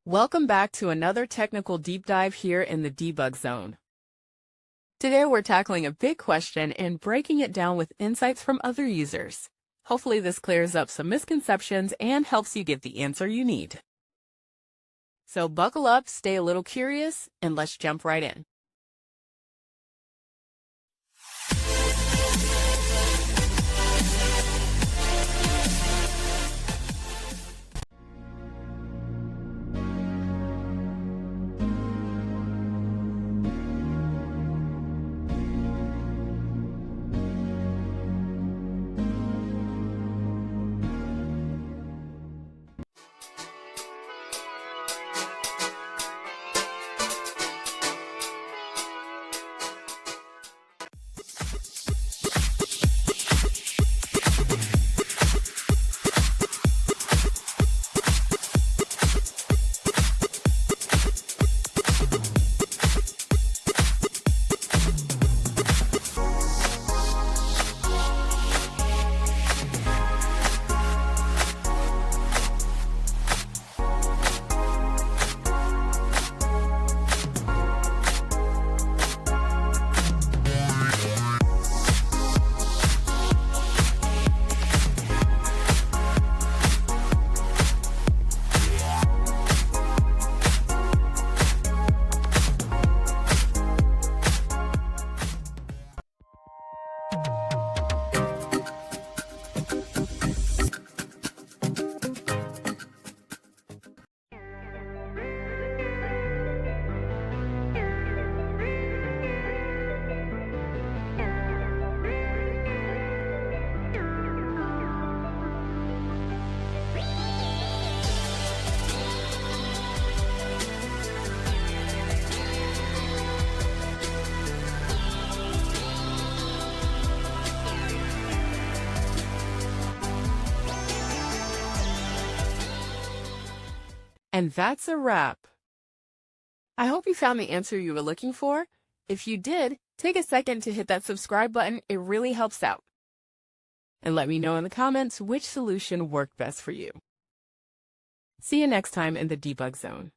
Welcome back to another technical deep dive here in the debug zone. Today we're tackling a big question and breaking it down with insights from other users. Hopefully this clears up some misconceptions and helps you get the answer you need. So buckle up, stay a little curious, and let's jump right in. And that's a wrap. I hope you found the answer you were looking for. If you did, take a second to hit that subscribe button. It really helps out. And let me know in the comments which solution worked best for you. See you next time in the debug zone.